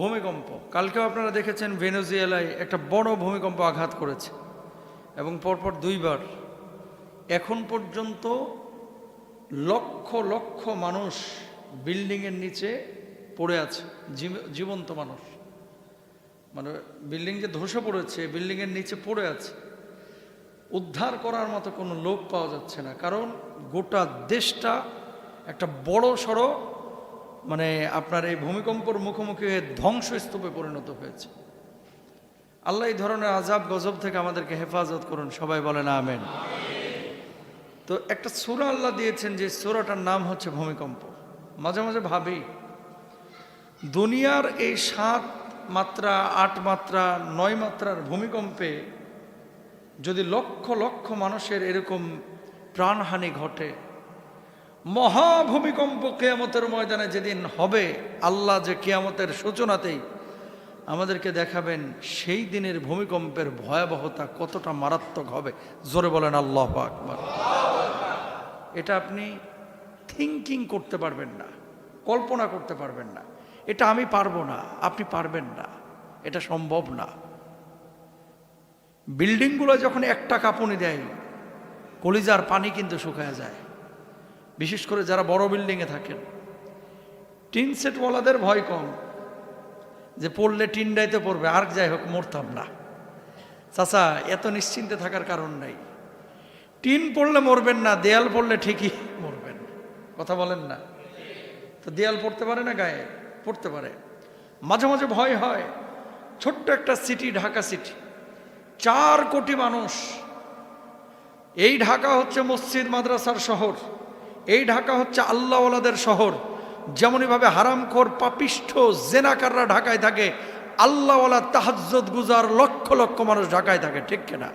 ভূমিকম্প কালকেও আপনারা দেখেছেন ভেনেজুয়েলায় একটা বড় ভূমিকম্প আঘাত করেছে এবং পরপর দুইবার। এখন পর্যন্ত লক্ষ লক্ষ মানুষ বিল্ডিংয়ের নিচে পড়ে আছে, জীবন্ত মানুষ, মানে বিল্ডিং যে ধসে পড়েছে বিল্ডিংয়ের নিচে পড়ে আছে। উদ্ধার করার মতো কোনো লোক পাওয়া যাচ্ছে না, কারণ গোটা দেশটা একটা বড় সড়ো মানে আপনার এই ভূমিকম্পর মুখোমুখি হয়ে ধ্বংসস্তূপে পরিণত হয়েছে। আল্লাহ এই ধরনের আযাব গজব থেকে আমাদেরকে হেফাজত করুন, সবাই বলেন আমেন। তো একটা সূরা আল্লাহ দিয়েছেন, যে সূরাটার নাম হচ্ছে ভূমিকম্প। মাঝে মাঝে ভাবি, দুনিয়ার এই 7 মাত্রা 8 মাত্রা 9 মাত্রার ভূমিকম্পে যদি লক্ষ লক্ষ মানুষের এরকম প্রাণহানি ঘটে, মহাভূমিকম্প কিয়ামতের ময়দানে যেদিন হবে, আল্লাহ যে কিয়ামতের সূচনাতেই আমাদেরকে দেখাবেন সেই দিনের ভূমিকম্পের ভয়াবহতা কতটা মারাত্মক হবে। জোরে বলেন আল্লাহু আকবার। এটা আপনি থিঙ্কিং করতে পারবেন না, কল্পনা করতে পারবেন না। এটা আমি পারবো না, আপনি পারবেন না, এটা সম্ভব না। বিল্ডিংগুলো যখন একটা কাঁপুনি দেয়, কলিজার পানি কিন্তু শুকায় যায়। বিশেষ করে যারা বড় বিল্ডিংয়ে থাকেন, টিন সেটওয়ালাদের ভয় কম, যে পড়লে টিনডাইতে পড়বে, আর যাই হোক মরতাম না। চাচা, এত নিশ্চিন্তে থাকার কারণ নাই। টিন পড়লে মরবেন না, দেয়াল পড়লে ঠিকই মরবেন। কথা বলেন না? তো দেয়াল পড়তে পারে না, গায়ে পড়তে পারে। মাঝে মাঝে ভয় হয়। ছোট্ট একটা সিটি, ঢাকা সিটি, 4 কোটি মানুষ। এই ঢাকা হচ্ছে মসজিদ মাদ্রাসার শহর, এই ঢাকা হচ্ছে আল্লাহওয়ালাদের শহর। যেমনইভাবে হারামখোর পাপিষ্ঠ জেনাকাররা ঢাকায় থাকে, আল্লাহওয়ালা তাহাজ্জুদ গুজার লক্ষ লক্ষ মানুষ ঢাকায় থাকে, ঠিক কিনা?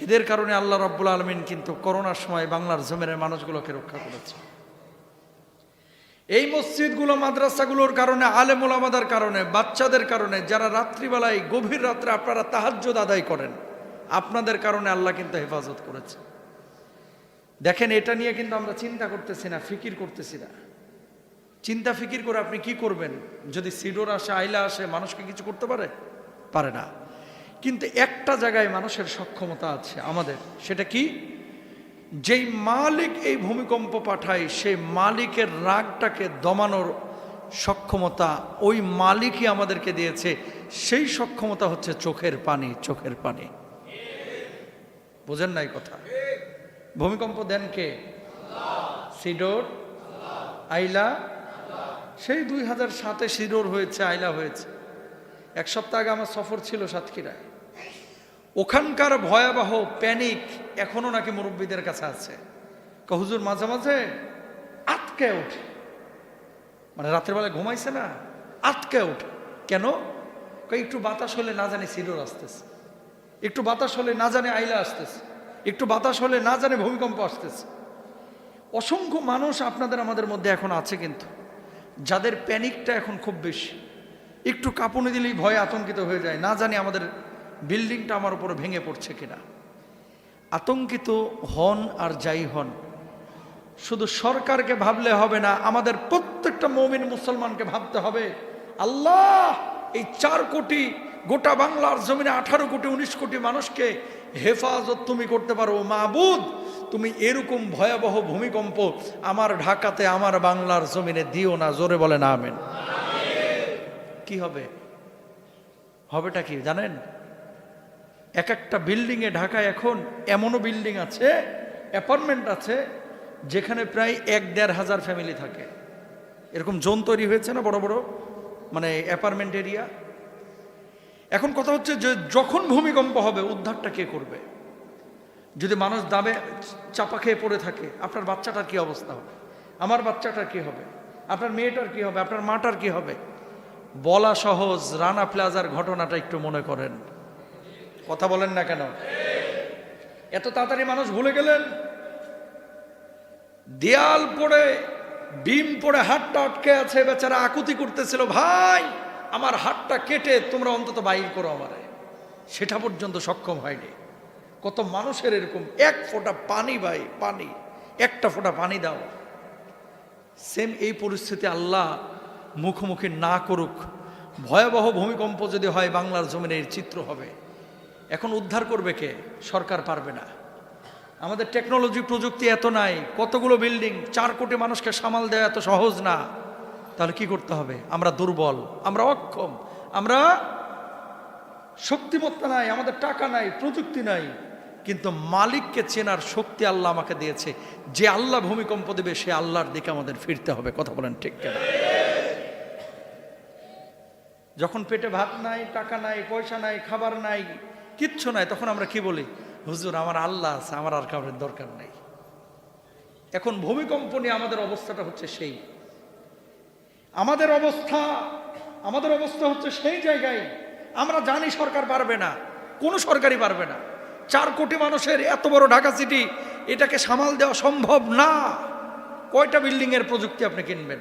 এদের কারণে আল্লাহ রাব্বুল আলামিন কিন্তু করোনার সময় বাংলার জমিনের মানুষগুলোকে রক্ষা করেছে। এই মসজিদগুলো মাদ্রাসাগুলোর কারণে, আলেম ওলামাদের কারণে, বাচ্চাদের কারণে, যারা রাত্রিবেলায় গভীর রাত্রে আপনারা তাহাজ্জুদ আদায় করেন, আপনাদের কারণে আল্লাহ কিন্তু হেফাজত করেছে। দেখেন, এটা নিয়ে কিন্তু আমরা চিন্তা করতেছি না, ফিকির করতেছি না। চিন্তা ফিকির করে আপনি কি করবেন? যদি সিডোর আসে, আইলা আসে, মানুষকে কিছু করতে পারে না। কিন্তু একটা জায়গায় মানুষের সক্ষমতা আছে আমাদের, সেটা কি? যেই মালিক এই ভূমিকম্প পাঠায়, সেই মালিকের রাগটাকে দমানোর সক্ষমতা ওই মালিকই আমাদেরকে দিয়েছে। সেই সক্ষমতা হচ্ছে চোখের পানি। চোখের পানি, বোঝেন নাই কথা? ভূমিকম্প দেন কে? সিডোর, আইলা। সেই 2007-এ সিডোর হয়েছে, আইলা হয়েছে। 1 সপ্তাহ আগে আমার সফর ছিল সাতক্ষীরায়। ওখানকার ভয়াবহ প্যানিক এখনো নাকি মুরব্বীদের কাছে আছে। হুজুর মাঝে মাঝে আটকে ওঠে, মানে রাতের বেলায় ঘুমাইছে না, আটকে ওঠে। কেন? একটু বাতাস হলে না জানি সিডোর আসতেছে, একটু বাতাস হলে না জানে আইলা আসতেছে, একটু বাতাস হলে না জানে ভূমিকম্প আসতেছে। অসংখ্য মানুষ আপনাদের আমাদের মধ্যে এখন আছে কিন্তু, যাদের প্যানিকটা এখন খুব বেশি। একটু কাঁপুনি দিলেই ভয়ে আতঙ্কিত হয়ে যায়, না জানি আমাদের বিল্ডিংটা আমার উপরে ভেঙে পড়ছে কিনা। আতঙ্কিত হন আর যাই হন, শুধু সরকারকে ভাবলে হবে না, আমাদের প্রত্যেকটা মুমিন মুসলমানকে ভাবতে হবে, আল্লাহ এই 4 কোটি, গোটা বাংলার জমিনে 18 কোটি 19 কোটি মানুষকে হেফাজত তুমি করতে পারো। মাবুদ, তুমি এরকম ভয়াবহ ভূমিকম্প আমার ঢাকাতে, আমার বাংলার জমিনে দিও না। জোরে বলেন আমিন। কি হবে? হবেটা কি জানেন? এক একটা বিল্ডিংয়ে ঢাকায় এখন এমনও বিল্ডিং আছে, অ্যাপার্টমেন্ট আছে, যেখানে প্রায় 1-1.5 হাজার ফ্যামিলি থাকে। এরকম জোন তৈরি হয়েছে না, বড় বড় মানে অ্যাপার্টমেন্ট এরিয়া। এখন কথা হচ্ছে যে যখন ভূমিকম্প হবে, উদ্ধারটা কে করবে? যদি মানুষ দামে চাপা খেয়ে পড়ে থাকে, আপনার বাচ্চাটার কি অবস্থা হবে? আমার বাচ্চাটার কি হবে? আপনার মেয়েটার কি হবে? আপনার মাটার কি হবে? বলা সহজ, রানা প্লাজার ঘটনাটা একটু মনে করেন। কথা বলেন না কেন? এত তাড়াতাড়ি মানুষ ভুলে গেলেন? দেয়াল পড়ে, বিম পড়ে হাতটা আটকে আছে, বেচারা আকুতি করতেছিল, ভাই আমার হাতটা কেটে তোমরা অন্তত বাইর করো আমারে। সেটা পর্যন্ত সক্ষম হয়নি। কত মানুষের এরকম, 1 ফোঁটা পানি, ভাই পানি, একটা ফোঁটা পানি দাও। সেম এই পরিস্থিতি আল্লাহ মুখোমুখি না করুক। ভয়াবহ ভূমিকম্প যদি হয় বাংলার জমিনের চিত্র হবে। এখন উদ্ধার করবে কে? সরকার পারবে না। আমাদের টেকনোলজি প্রযুক্তি এত নাই, কতগুলো বিল্ডিং, 4 কোটি মানুষকে সামাল দেওয়া এত সহজ না। তাহলে কি করতে হবে? আমরা দুর্বল, আমরা অক্ষম, আমরা শক্তিমত্তা নাই, আমাদের টাকা নাই, প্রযুক্তি নাই, কিন্তু মালিককে চেনার শক্তি আল্লাহ আমাকে দিয়েছে। যে আল্লাহ ভূমিকম্প দেবে সে আল্লাহর দিকে আমাদের ফিরতে হবে। কথা বলেন ঠিক কিনা? যখন পেটে ভাত নাই, টাকা নাই, পয়সা নাই, খাবার নাই, কিচ্ছু নাই, তখন আমরা কি বলি? হুজুর আমার আল্লাহ আছে, আমার আর কাউরের দরকার নাই। এখন ভূমিকম্প নিয়ে আমাদের অবস্থাটা হচ্ছে সেই, আমাদের অবস্থা হচ্ছে সেই জায়গায়। আমরা জানি সরকার পারবে না, কোনো সরকারই পারবে না। 4 কোটি মানুষের এত বড় ঢাকা সিটি, এটাকে সামাল দেওয়া সম্ভব না। কয়টা বিল্ডিং এর প্রযুক্তি আপনি কিনবেন?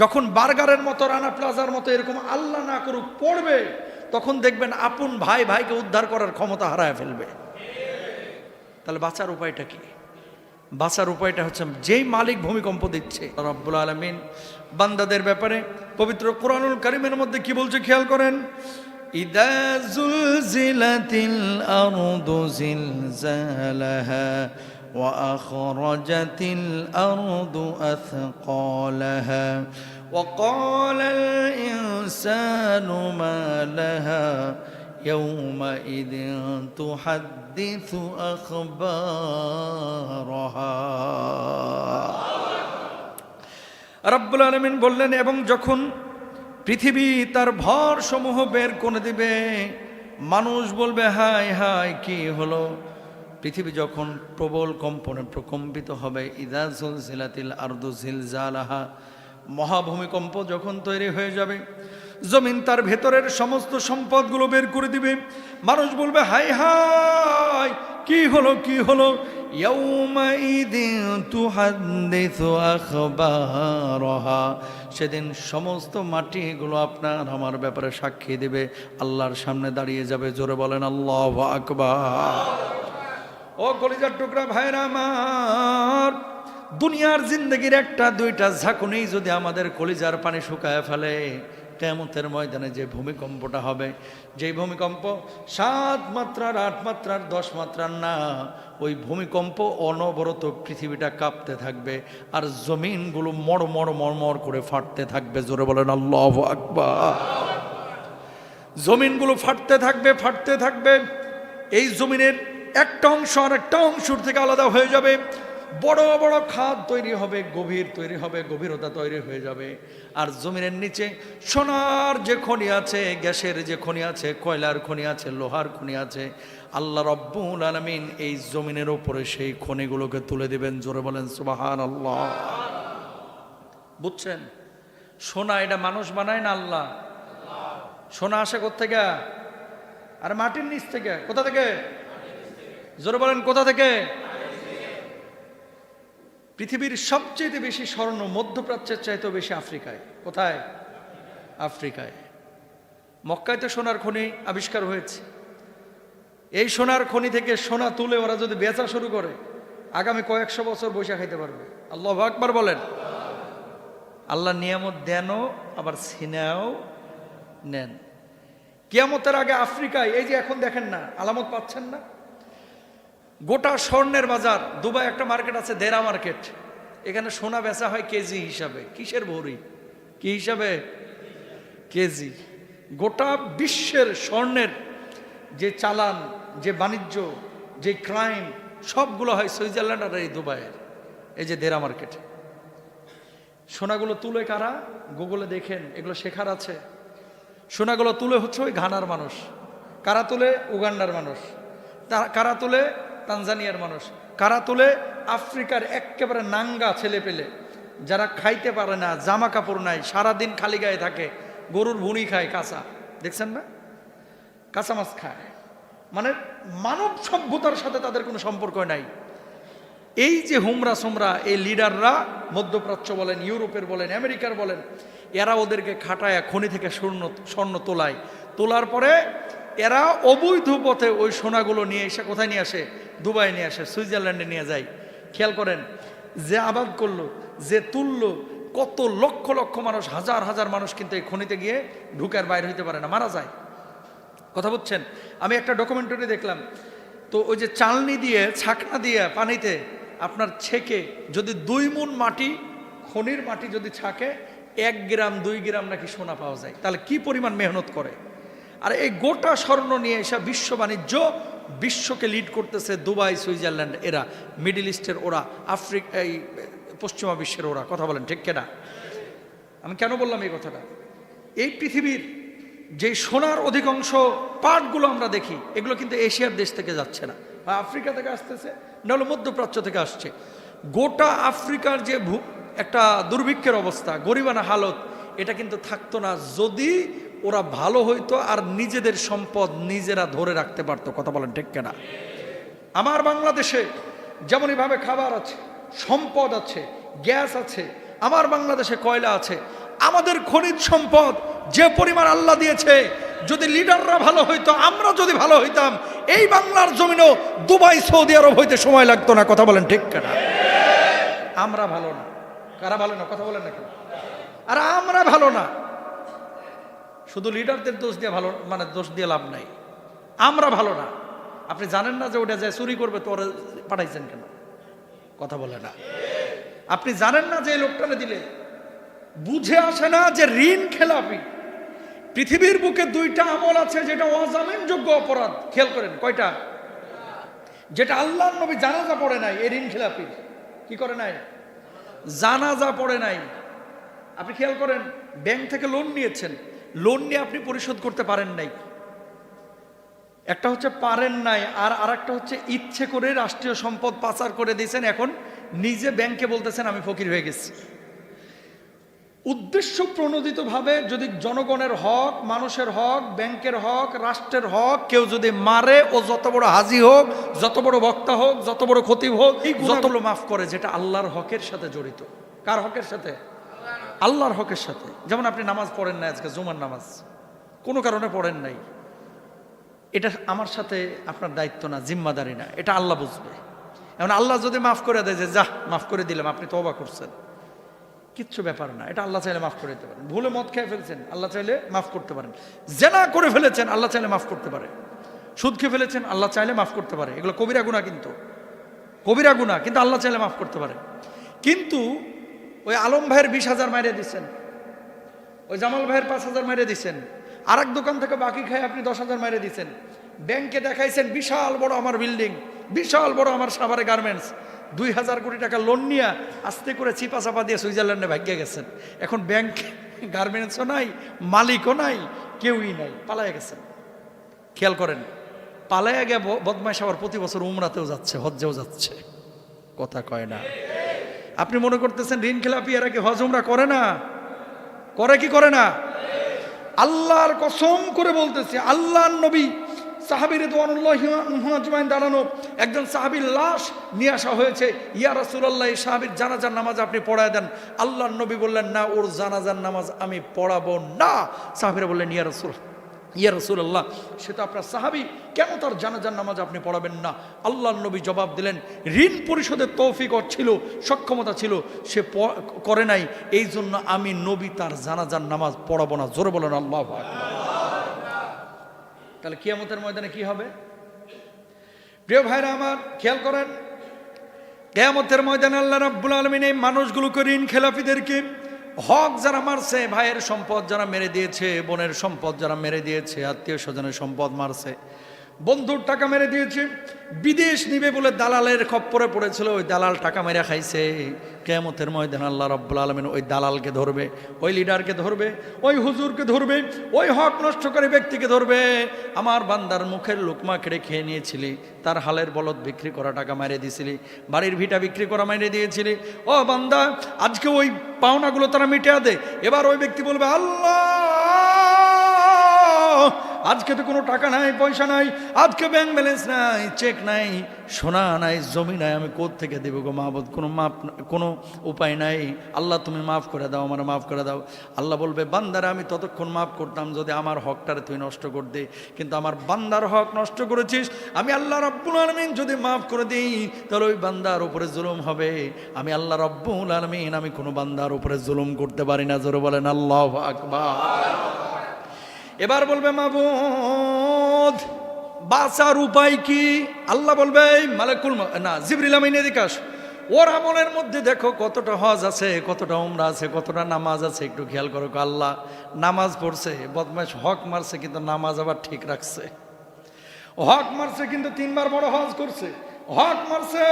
যখন বার্গারের মতো, রানা প্লাজার মতো এরকম আল্লাহ না করুক পড়বে, তখন দেখবেন আপন ভাই ভাইকে উদ্ধার করার ক্ষমতা হারায় ফেলবে। তাহলে বাঁচার উপায়টা কি? বাঁচার উপায়টা হচ্ছে যেই মালিক ভূমিকম্প দিচ্ছে রব্বুল আলামিন বান্দাদের ব্যাপারে পবিত্র কোরআনুল কারীমের মধ্যে কি বলছে খেয়াল করেন। ইদা জুলজিলাতিল আরদু জিলজালাহা ওয়া আখরাজাতিল আরদু আথকালাহা ওয়া ক্বালাল ইনসানু মা লাহা يومئذ تحدث أخبارها রব্বুল আলামিন বললেন, এবং যখন পৃথিবী তার ভর সমূহ বের করে দিবে, মানুষ বলবে হায় হায় কি হলো। পৃথিবী যখন প্রবল কম্পনে প্রকম্পিত হবে, ইযা জুলজিলাতিল আরদু জিলজালাহা, মহাভূমিকম্প যখন তৈরি হয়ে যাবে, জমিন তার ভেতরের সমস্ত সম্পদগুলো বের করে দিবে, মানুষ বলবে হায় হায় কি হলো কি হলো। ইয়াউমাইদিন তুহাদ্দিসু আখবারাহা, সেদিন সমস্ত মাটিগুলো আপনার আমার ব্যাপারে সাক্ষী দেবে, আল্লাহর সামনে দাঁড়িয়ে যাবে। জোরে বলেন আল্লাহু আকবার। ও কলিজার টুকরা ভাইরা আমার, দুনিয়ার জিন্দগির 1-2টা ঝাঁকুনি যদি আমাদের কলিজার পানি শুকায় ফেলে, কিয়ামতের ময়দানে যে ভূমিকম্পটা হবে, যেই ভূমিকম্প 7 মাত্রার 8 মাত্রার 10 মাত্রার না, ওই ভূমিকম্প অনবরত পৃথিবীটা কাঁপতে থাকবে আর জমিনগুলো মড়মড় মড়মড় করে ফাটতে থাকবে। জোরে বলেন আল্লাহু আকবার। জমিনগুলো ফাটতে থাকবে ফাটতে থাকবে, এই জমিনের একটা অংশ আর একটা অংশের থেকে আলাদা হয়ে যাবে, বড় বড় খাদ তৈরি হবে, গভীরতা তৈরি হয়ে যাবে। আর জমিনের নিচে সোনার যে খনি আছে, গ্যাসের যে খনি আছে, কয়লার খনি আছে, লোহার খনি আছে, আল্লাহ রব্বুল আলামিন এই জমিনের উপরে সেই খনিগুলোকে তুলে দিবেন। জোরে বলেন সুবহানাল্লাহ। বুঝছেন? সোনা এটা মানুষ বানায় না, আল্লাহ। সোনা আসে কোত্থেকে? আর মাটির নিচ থেকে। কোথা থেকে? জোরে বলেন কোথা থেকে? পৃথিবীর সবচেয়ে বেশি স্বর্ণ মধ্যপ্রাচ্যের চাইতেও বেশি আফ্রিকায়। কোথায়? আফ্রিকায়। মক্কায় তো সোনার খনি আবিষ্কার হয়েছে। এই সোনার খনি থেকে সোনা তুলে ওরা যদি বেচা শুরু করে, আগামী কয়েকশো বছর বৈশা খাইতে পারবে। আল্লাহু আকবার বলেন। আল্লাহ নিয়ামত দেনও আবার ছিনাও নেন। কিয়ামতের আগে আফ্রিকায়, এই যে এখন দেখেন না, আলামত পাচ্ছেন না, গোটা স্বর্ণের বাজার। দুবাই একটা মার্কেট আছে, দেরা মার্কেট, এখানে সোনা বেচা হয় কেজি হিসাবে। কিসের ভরি? কি হিসাবে? কেজি। গোটা বিশ্বের স্বর্ণের যে চালান, যে বাণিজ্য, যে ক্রাইম, সবগুলো হয় সুইজারল্যান্ড আর এই দুবাইয়ের এই যে দেরা মার্কেট। সোনাগুলো তুলে কারা? গুগলে দেখেন, এগুলো শেখার আছে। সোনাগুলো তুলে হচ্ছে ওই ঘানার মানুষ, কারা তুলে? উগান্ডার মানুষ, কারা তুলে? তানজানিয়ার মানুষ, কারা তুলে? আফ্রিকার একেবারে নাঙ্গা ছেলে পেলে, যারা খাইতে পারে না, জামা কাপড় নাই, সারাদিন খালি গায়ে থাকে, গরুর ভুঁড়ি খায়, কাঁচা, দেখছেন না, কাঁচা মাছ খায়। মানে মানব সভ্যতার সাথে তাদের কোনো সম্পর্ক নাই। এই যে হুমরা সুমরা এই লিডাররা, মধ্যপ্রাচ্য বলেন, ইউরোপের বলেন, আমেরিকার বলেন, এরা ওদেরকে খাটায় খনি থেকে স্বর্ণ তোলার পরে এরা অবৈধ পথে ওই সোনাগুলো নিয়ে এসে কোথায় নিয়ে আসে? দুবাই নিয়ে আসে, সুইজারল্যান্ডে নিয়ে যায়। খেয়াল করেন, যে আবাদ করলো, যে তুললো, কত লক্ষ লক্ষ মানুষ, হাজার হাজার মানুষ কিন্তু এই খনিতে গিয়ে ঢুকার বাইরে হইতে পারে না, মারা যায়। কথা বুঝছেন? আমি একটা ডকুমেন্টারি দেখলাম, তো ওই যে চালনি দিয়ে, ছাকনা দিয়ে পানিতে আপনার ছেঁকে যদি 2 মুন মাটি, খনির মাটি যদি ছাকে, 1 গ্রাম 2 গ্রাম নাকি সোনা পাওয়া যায়। তাহলে কি পরিমাণ মেহনত করে। আর এই গোটা স্বর্ণ নিয়ে এসে বিশ্ব বাণিজ্য, বিশ্বকে লিড করতেছে দুবাই, সুইজারল্যান্ড, এরা মিডল ইস্টের, ওরা আফ্রিকা, এই পশ্চিমা বিশ্বের ওরা। কথা বলেন ঠিক কিনা? আমি কেন বললাম এই কথাটা? এই পৃথিবীর যে সোনার অধিকাংশ পার্টগুলো আমরা দেখি, এগুলো কিন্তু এশিয়ার দেশ থেকে যাচ্ছে না, বা আফ্রিকা থেকে আসতেছে, নাহলে মধ্যপ্রাচ্য থেকে আসছে। গোটা আফ্রিকার যে একটা দুর্ভিক্ষের অবস্থা, গরিবানা হালত, এটা কিন্তু থাকতো না যদি ওরা ভালো হইতো আর নিজেদের সম্পদ নিজেরা ধরে রাখতে পারতো। কথা বলেন ঠিক কিনা? আমার বাংলাদেশে যেমনইভাবে খাবার আছে, সম্পদ আছে, গ্যাস আছে, আমার বাংলাদেশে কয়লা আছে, আমাদের খনিজ সম্পদ যে পরিমাণ আল্লাহ দিয়েছে, যদি লিডাররা ভালো হইতো, আমরা যদি ভালো হইতাম, এই বাংলার জমিনও দুবাই, সৌদি আরব হইতে সময় লাগতো না। কথা বলেন ঠিক কিনা? আমরা ভালো না। কারা ভালো না? কথা বলেন না কেন? আর আমরা ভালো না। শুধু লিডারদের দোষ দিয়ে ভালো, মানে দোষ দিয়ে লাভ নাই। আমরা ভালো না। আপনি জানেন না যে ওটা যায় চুরি করবে, তো ওরা পাঠাইছেন কেন? কথা বলে না। আপনি জানেন না যে এই লোকটাকে দিলে, বুঝে আসে না যে ঋণ খেলাপি। পৃথিবীর বুকে 2টা আমল আছে যেটা অজামিনযোগ্য অপরাধ। খেয়াল করেন কয়টা? যেটা আল্লাহর নবী জানাজা পড়ে নাই, এই ঋণ খেলাপি কি করে নাই? জানাজা পড়ে নাই। আপনি খেয়াল করেন, ব্যাংক থেকে লোন নিয়েছেন, লোন নিয়ে আপনি পরিশোধ করতে পারেন নাই। একটা হচ্ছে পারেন নাই, আর আরেকটা হচ্ছে ইচ্ছে করে রাষ্ট্রীয় সম্পদ পাচার করে দিয়েছেন, এখন নিজে ব্যাংকে বলতেছেন আমি ফকির হয়ে গেছি। উদ্দেশ্য প্রণোদিতভাবে যদি জনগণের হক, মানুষের হক, ব্যাংকের হক, রাষ্ট্রের হক কেউ যদি মারে, ও যত বড় হাজি হোক, যত বড় বক্তা হোক, যত বড় খতিব হোক, এই যতগুলো মাফ করে, যেটা আল্লাহর হকের সাথে জড়িত। কার হকের সাথে? আল্লাহর হকের সাথে। যেমন আপনি নামাজ পড়েন না, আজকে জুমার নামাজ কোনো কারণে পড়েন নাই, এটা আমার সাথে আপনার দায়িত্ব না, জিম্মাদারি না, এটা আল্লাহ বুঝবে। এখন আল্লাহ যদি মাফ করে দেয় যে যা মাফ করে দিলাম, আপনি তওবা করছেন, কিচ্ছু ব্যাপার না, এটা আল্লাহ চাইলে মাফ করে দিতে পারেন। ভুলে মদ খেয়ে ফেলছেন, আল্লাহ চাইলে মাফ করতে পারেন। জেনা করে ফেলেছেন, আল্লাহ চাইলে মাফ করতে পারে। সুদ খেয়ে ফেলেছেন, আল্লাহ চাইলে মাফ করতে পারে। এগুলো কবিরা গুনাহ, কিন্তু কবিরা গুনাহ, কিন্তু আল্লাহ চাইলে মাফ করতে পারে। কিন্তু ওই আলম ভাইয়ের 20,000 মাইরে দিচ্ছেন, ওই জামাল ভাইয়ের 5,000 মাইরে দিচ্ছেন, আর এক দোকান থেকে বাকি খায় আপনি 10,000 মাইরে দিচ্ছেন, ব্যাংকে দেখাইছেন বিশাল বড় আমার বিল্ডিং, বিশাল বড় আমার সাভারে গার্মেন্টস, 2,000 কোটি টাকা লোন নিয়ে আস্তে করে চিপা চাপা দিয়ে সুইজারল্যান্ডে ভাগ্যে গেছেন। এখন ব্যাংক, গার্মেন্টসও নাই, মালিকও নাই, কেউই নাই, পালাইয়া গেছেন। খেয়াল করেন, পালাইয়া গিয়ে বদমাইশ আবার প্রতি বছর উমরাতেও যাচ্ছে, হজ্জেও যাচ্ছে। কথা কয় না। আপনি মনে করতেছেন ঋণ খেলাপি এরা কি হজ উমরা করে না? করে কি করে না? আল্লাহর কসম করে বলতেছে, আল্লাহর নবী সাহাবী রিদওয়ানুল্লাহি আজমাইন দাঁড়ানো একজন সাহাবীর লাশ নিয়ে আসা হয়েছে। ইয়া রাসূলুল্লাহ, এই সাহাবীর জানাজার নামাজ আপনি পড়ায় দেন। আল্লাহর নবী বললেন না, ওর জানাজার নামাজ আমি পড়াবো না। সাহাবীরা বললেন ইয়া রাসূলুল্লাহ, সে তো আপনার সাহাবী, কেন তার জানাজার নামাজ আপনি পড়াবেন না? আল্লাহর নবী জবাব দিলেন, ঋণ পরিশোধের তৌফিক ছিল, সক্ষমতা ছিল, সে করে নাই, এই জন্য আমি নবী তার জানাজার নামাজ পড়াবো না। জোরে বলেন আল্লাহু আকবার। তাহলে কিয়ামতের ময়দানে কি হবে? প্রিয় ভাইরা আমার, খেয়াল করেন, কিয়ামতের ময়দানে আল্লাহ রাব্বুল আলামিন এই মানুষগুলোকে, ঋণ খেলাপিদেরকে, হক যারা মারছে, ভাইয়ের সম্পদ যারা মেরে দিয়েছে, বোনের সম্পদ যারা মেরে দিয়েছে, আত্মীয় স্বজনের সম্পদ মারছে, বন্ধুর টাকা মেরে দিয়েছে, বিদেশ নিবে বলে দালালের খপ্পরে পড়েছিল, ওই দালাল টাকা মেরে খাইছে, কিয়ামতের ময়দানে আল্লাহ রাব্বুল আলামিন ওই দালালকে ধরবে, ওই লিডারকে ধরবে, ওই হুজুরকে ধরবে, ওই হক নষ্টকারী ব্যক্তিকে ধরবে। আমার বান্দার মুখের লোকমা কেড়ে খেয়ে নিয়েছিলি, তার হালের বলদ বিক্রি করা টাকা মেরে দিয়েছিলি, বাড়ির ভিটা বিক্রি করা মেরে দিয়েছিলি, ও বান্দা আজকে ওই পাওনাগুলো তারা মিটিয়ে দে। এবার ওই ব্যক্তি বলবে, আল্লাহ আজকে তো কোনো টাকা নাই, পয়সা নাই, আজকে ব্যাংক ব্যালেন্স নাই, চেক নাই, সোনা নাই, জমি নাই, আমি কোত্থেকে দেব গো মাহবুদ? কোনো উপায় নাই। আল্লাহ তুমি মাফ করে দাও, আমার মাফ করে দাও। আল্লাহ বলবে, বান্দারা আমি ততক্ষণ মাফ করতাম যদি আমার হকটারে তুই নষ্ট করতে, কিন্তু আমার বান্দার হক নষ্ট করেছিস। আমি আল্লাহ রাব্বুল আলামিন যদি মাফ করে দিই তাহলে ওই বান্দার উপরে জুলুম হবে। আমি আল্লাহ রাব্বুল আলামিন আমি কোনো বান্দার উপরে জুলুম করতে পারি না। জোরে বলেন আল্লাহু আকবার। এবার বলবে, মাবুদ বাঁচার উপায় কি? আল্লাহ বলবে, মালাকুল না জিবরিল আমিন এদিকে আস, ওর আমলের মধ্যে দেখো কতটা হজ আছে, কতটা উমরা আছে, কতটা নামাজ আছে, একটু খেয়াল করো। আল্লাহ নামাজ পড়ছে, বদমাশ হক মারছে কিন্তু নামাজ আবার ঠিক রাখছে। হক মারছে কিন্তু 3 বার বড় হজ করছে। হক মারছে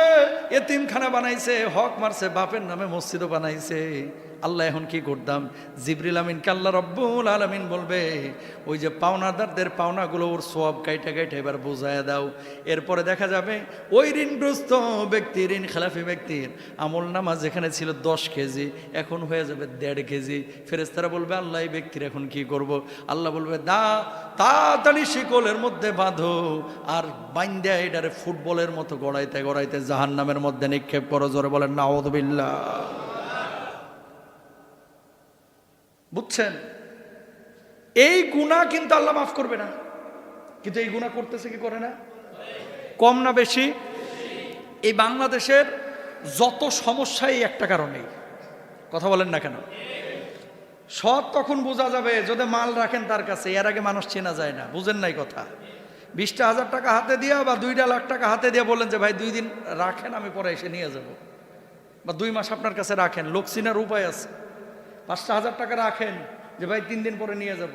এতিমখানা বানাইছে, হক মারছে বাপের নামে মসজিদও বানাইছে। আল্লাহ এখন কি করতাম? জিবরিল আমিনকে আল্লাহ রব্বুল আলামিন বলবে, ওই যে পাওনাদারদের পাওনাগুলো ওর সওয়াব কাইটা কাইটা এবার বুঝায়া দাও। এরপরে দেখা যাবে ওই ঋণগ্রস্ত ব্যক্তির, ঋণ খেলাফি ব্যক্তির আমল নামা যেখানে ছিল 10 কেজি এখন হয়ে যাবে 1.5 কেজি। ফেরেশতারা বলবে, আল্লাহ এই ব্যক্তির এখন কি করব? আল্লাহ বলবে, তাড়াতাড়ি শিকলের মধ্যে বাঁধো আর বাইন্দা এটারে ফুটবলের মতো গড়াইতে গড়াইতে জাহান্নামের মধ্যে নিক্ষেপ করো। জোরে বলেন নাউযুবিল্লাহ। বুঝছেন? এই গুনাহ কিন্তু আল্লাহ মাফ করবে না, কিন্তু এই গুনাহ করতেছে কি করে না? কম না বেশি? এই বাংলাদেশের যত সমস্যা এই একটা কারণেই। কথা বলেন না কেন? সৎ তখন বোঝা যাবে যদি মাল রাখেন তার কাছে। এর আগে মানুষ চেনা যায় না। বুঝেন নাই কথা? 20,000 টাকা হাতে দিয়া বা 2 লাখ টাকা হাতে দিয়া বলেন যে ভাই 2 দিন রাখেন, আমি পরে এসে নিয়ে যাব, বা 2 মাস আপনার কাছে রাখেন, লোক চিনার উপায় আছে। 5,000 টাকা রাখেন যে ভাই 3 দিন পরে নিয়ে যাব।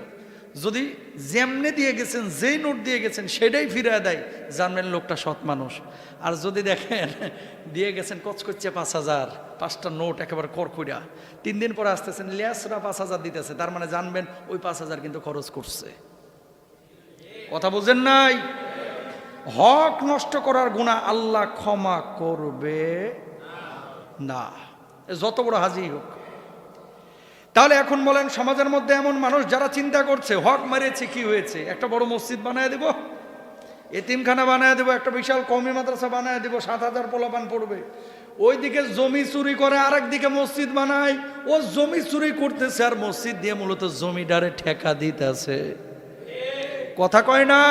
যদি যেমনে দিয়ে গেছেন, যেই নোট দিয়ে গেছেন সেটাই ফিরে দেয়, জানবেন লোকটা সৎ মানুষ। আর যদি দেখেন দিয়ে গেছেন কচকচ্ছে 5,000, 5টা নোট একেবারে করকুড়া, 3 দিন পরে আসতেছেন লিয়াসরা 5,000 দিতেছে, তার মানে জানবেন ওই 5,000 কিন্তু খরচ করছে। কথা বুঝেন নাই? হক নষ্ট করার গুনাহ আল্লাহ ক্ষমা করবে না, যত বড় হাজি হোক। তাহলে এখন বলেন, সমাজের মধ্যে এমন মানুষ যারা চিন্তা করছে হক মেরেছে কি হয়েছে, একটা বড় মসজিদ বানায় দেব, এতিমখানা বানায় দেব, একটা বিশাল কওমি মাদ্রাসা বানায় দেব, 7,000 পোলাপান পড়বে। ওইদিকে জমি চুরি করে, আরেক দিকে মসজিদ বানায়। ও জমি চুরি করতেছে আর মসজিদ দিয়ে মূলত জমিদারে ঠেকা দিতেছে। কথা কয় না?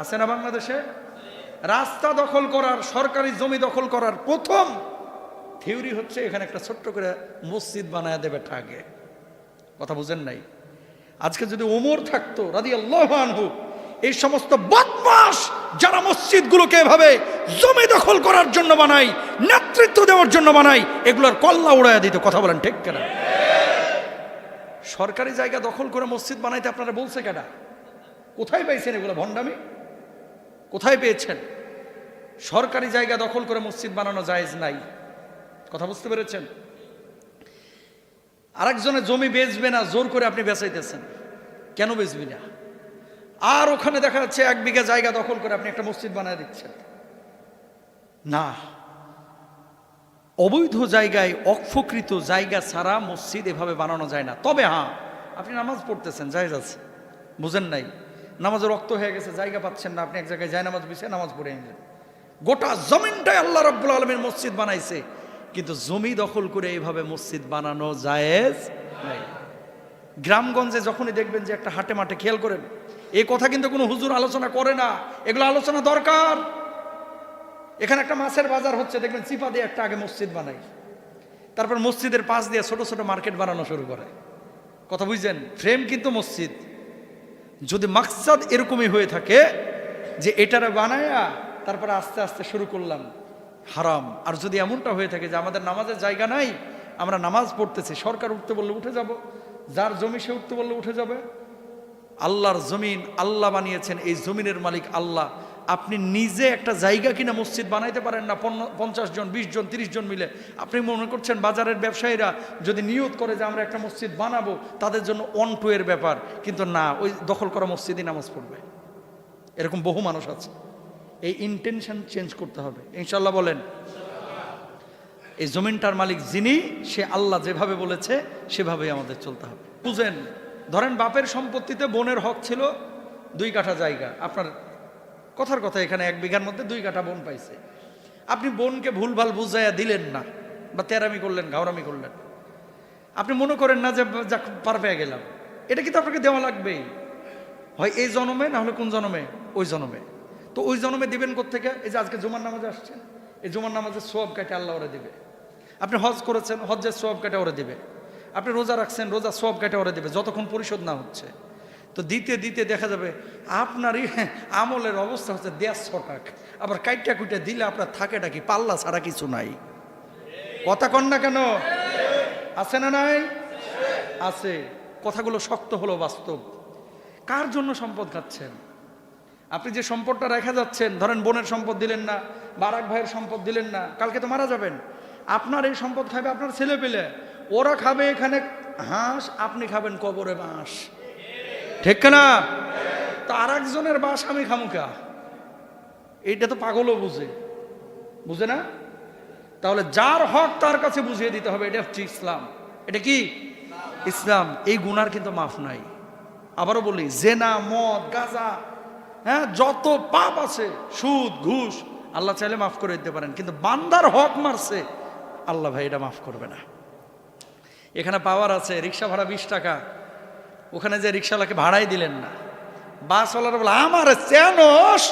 আছে না বাংলাদেশে? রাস্তা দখল করার, সরকারি জমি দখল করার প্রথম থিওরি হচ্ছে এখানে একটা ছোট্ট করে মসজিদ বানায় দেবে ঠাগে। কথা বুঝেন নাই? আজকে যদি ওমর থাকতো রাদিয়াল্লাহু আনহু, এই সমস্ত বদমাশ যারা মসজিদগুলোকে এভাবে জমি দখল করার জন্য বানায়, নেতৃত্ব দেওয়ার জন্য বানায়, এগুলোর কল্লা উড়াইয়া দিত। কথা বলেন ঠিক কেনা? সরকারি জায়গা দখল করে মসজিদ বানাইতে আপনারা বলছে কেনা? কোথায় পাইছেন এগুলো ভণ্ডামি? কোথায় পেয়েছেন? সরকারি জায়গা দখল করে মসজিদ বানানো জায়েজ নাই। কথা বুঝতে পেরেছেন? আরেকজনের জমি বেচবে না, জোর করে আপনি বেচাইতেছেন। কেন বেচবি না? আর ওখানে দেখা যাচ্ছে 1 বিঘা জায়গা দখল করে আপনি একটা মসজিদ বানায় দিচ্ছেন। না, অবৈধ জায়গায়, অক্ষকৃত জায়গা ছাড়া মসজিদ এভাবে বানানো যায় না। তবে হ্যাঁ, আপনি নামাজ পড়তেছেন, জায়েজ আছে। বুঝেন নাই? নামাজের রক্ত হয়ে গেছে, জায়গা পাচ্ছেন না, আপনি এক জায়গায় যায় নামাজ বিছিয়ে নামাজ পড়ে নিলেন। গোটা জমিনটাই আল্লাহ রাব্বুল আলামিন মসজিদ বানাইছে, কিন্তু জমি দখল করে এইভাবে মসজিদ বানানো জায়েজ নাই। গ্রামগঞ্জে যখনই দেখবেন যে একটা হাটে মাঠে, খেয়াল করেন, এই কথা কিন্তু কোনো হুজুর আলোচনা করে না, এগুলো আলোচনা দরকার। এখানে একটা মাছের বাজার হচ্ছে, দেখবেন চিপা দিয়ে একটা আগে মসজিদ বানাই, তারপর মসজিদের পাশ দিয়ে ছোট ছোট মার্কেট বানানো শুরু করে। কথা বুঝছেন? ফ্রেম কিন্তু মসজিদ। যদি মাকসাদ এরকমই হয়ে থাকে যে এটারে বানায়া তারপরে আস্তে আস্তে শুরু করলাম, হারাম। আর যদি এমনটা হয়ে থাকে যে আমাদের নামাজের জায়গা নাই, আমরা নামাজ পড়তেছি, সরকার উঠতে বললে উঠে যাব, যার জমি সে উঠতে বললে উঠে যাবে। আল্লাহর জমিন আল্লাহ বানিয়েছেন, এই জমিনের মালিক আল্লাহ। আপনি নিজে একটা জায়গা কিনা মসজিদ বানাইতে পারেন না? 50 জন, 20 জন, 30 জন মিলে। আপনি মনে করছেন বাজারের ব্যবসায়ীরা যদি নিয়ত করে যে আমরা একটা মসজিদ বানাবো, তাদের জন্য 1-2 এর ব্যাপার, কিন্তু না, ওই দখল করা মসজিদই নামাজ পড়বে। এরকম বহু মানুষ আছে। এই ইন্টেনশন চেঞ্জ করতে হবে ইনশাল্লাহ। বলেন, এই জমিনটার মালিক যিনি, সে আল্লাহ যেভাবে বলেছে সেভাবেই আমাদের চলতে হবে। বুঝেন? ধরেন বাপের সম্পত্তিতে বোনের হক ছিল 2 কাঠা জায়গা, আপনার কথার কথা এখানে 1 বিঘার মধ্যে 2 কাঠা বন পাইছে। আপনি বনকে ভুলভাল বুঝাইয়া দিলেন না, বা তেরামি করলেন, ঘাওরামি করলেন। আপনি মনে করেন না যে যাক পার পেয়ে গেলাম, এটা কিন্তু আপনাকে দেওয়া লাগবেই, হয় এই জন্মে, না হলে কোন জন্মে? ওই জন্মে। তো ওই জন্মে দিবেন কোত্থেকে? এই যে আজকে জুমার নামাজে আসছেন, এই জুমার নামাজের সওয়াব কাটে আল্লাহ ওরে দিবে। আপনি হজ করেছেন, হজ্জের সওয়াব কাটে ওরে দিবে। আপনি রোজা রাখছেন, রোজার সওয়াব কাটে ওরে দিবে, যতক্ষণ পরিশোধ না হচ্ছে। তো দিতে দিতে দেখা যাবে আপনারই আমলের অবস্থা হচ্ছে 150 টাকা। আবার কাইটা কুইটা দিলে আপনার থাকেটা কি? পাল্লা ছাড়া কিছু নাই। কথা কন না কেন? আছে না নাই? আছে। কথাগুলো শক্ত হলো বাস্তব। কার জন্য সম্পদ খাচ্ছেন? আপনি যে সম্পদটা রেখে যাচ্ছেন, ধরেন বোনের সম্পদ দিলেন না, বারাক ভাইয়ের সম্পদ দিলেন না, কালকে তো মারা যাবেন। আপনার এই সম্পদ খাবে আপনার ছেলে পেলে, ওরা খাবে এখানে হাঁস, আপনি খাবেন কবরে বাঁশ। ঠিক না? তো আর একজনের বাস আমি খামুকা, এইটা তো পাগলও বুঝে না? তাহলে যার হক তার কাছে বুঝিয়ে দিতে হবে, এটা হচ্ছে ইসলাম। এটা কি ইসলাম? এই গুনার কিন্তু মাফ নাই। আবারও বলি, জেনা, মদ, গাঁজা, হ্যাঁ, যত পাপ আছে, সুদ, ঘুষ, আল্লাহ চাইলে মাফ করে দিতে পারেন, কিন্তু বান্দার হক মারছে, আল্লাহ ভাই এটা মাফ করবে না। এখানে পাওয়ার আছে, রিক্সা ভাড়া 20 টাকা, ওখানে যে রিক্সাওয়ালাকে ভাড়াই দিলেন না। বাসওয়ালারা বলে, আমার চেনস,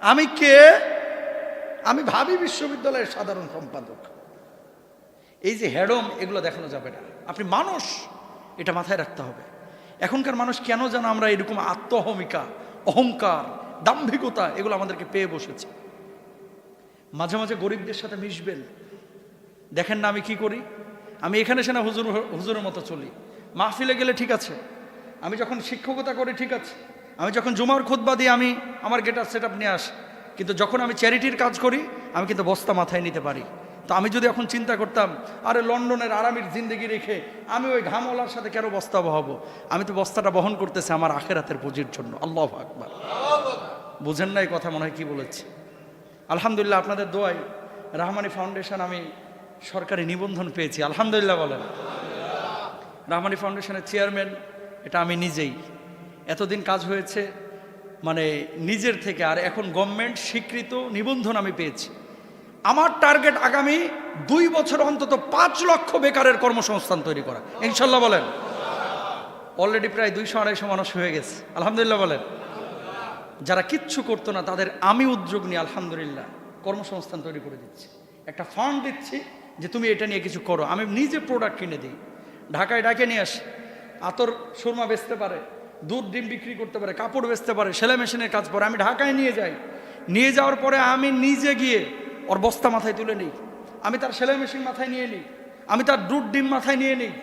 আমি কে? আমি ভাবি বিশ্ববিদ্যালয়ের সাধারণ সম্পাদক। এই যে হেডম, এগুলো দেখানো যাবে না। আপনি মানুষ, এটা মাথায় রাখতে হবে। এখনকার মানুষ কেন যেন আমরা এরকম আত্মহমিকা, অহংকার, দাম্ভিকতা, এগুলো আমাদেরকে পেয়ে বসেছে। মাঝে মাঝে গরিবদের সাথে মিশবেন। দেখেন না আমি কি করি? আমি এখানে সেনা হুজুরের মতো চলি, মাহফিলে গেলে ঠিক আছে, আমি যখন শিক্ষকতা করি ঠিক আছে, আমি যখন জুমার খুতবা দিই আমি আমার গেটার সেট আপ নিয়ে আসি, কিন্তু যখন আমি চ্যারিটির কাজ করি আমি কিন্তু বস্তা মাথায় নিতে পারি। তো আমি যদি এখন চিন্তা করতাম, আরে লন্ডনের আরামের জিন্দেগি রেখে আমি ওই ঘামওয়ালার সাথে কেন বস্তা বহাবো? আমি তো বস্তাটা বহন করতেছি আমার আখেরাতের পুঁজির জন্য। আল্লাহু আকবার। বুঝেন না এই কথা? মনে হয় কি বলেছি। আলহামদুলিল্লাহ, আপনাদের দোয়ায় রাহমানি ফাউন্ডেশন আমি সরকারি নিবন্ধন পেয়েছি, আলহামদুলিল্লাহ বলেন। রাহমানি ফাউন্ডেশনের চেয়ারম্যান এটা আমি নিজেই। এতদিন কাজ হয়েছে মানে নিজের থেকে, আর এখন গভর্নমেন্ট স্বীকৃত নিবন্ধন আমি পেয়েছি। আমার টার্গেট আগামী 2 বছর অন্তত 5 লক্ষ বেকারের কর্মসংস্থান তৈরি করা, ইনশাল্লাহ বলেন। অলরেডি প্রায় 200-250 মানুষ হয়ে গেছে, আলহামদুলিল্লাহ বলেন। যারা কিচ্ছু করতো না তাদের আমি উদ্যোগ নিয়ে আলহামদুলিল্লাহ কর্মসংস্থান তৈরি করে দিচ্ছি। একটা ফান্ড দিচ্ছি যে তুমি এটা নিয়ে কিছু করো। আমি নিজে প্রোডাক্ট কিনে দিই, ঢাকায় ডাকে নিয়ে আসি। আতর সুরমা বেচতে পারে, দুধ ডিম বিক্রি করতে পারে, কাপড় বেচতে পারে, সেলাই মেশিনের কাজ করে। আমি ঢাকায় নিয়ে যাই, নিয়ে যাওয়ার পরে আমি নিজে গিয়ে ওর বস্তা মাথায় তুলে নিই, আমি তার সেলাই মেশিন মাথায় নিয়ে নিই, আমি তার দুধ ডিম মাথায় নিয়ে নিই।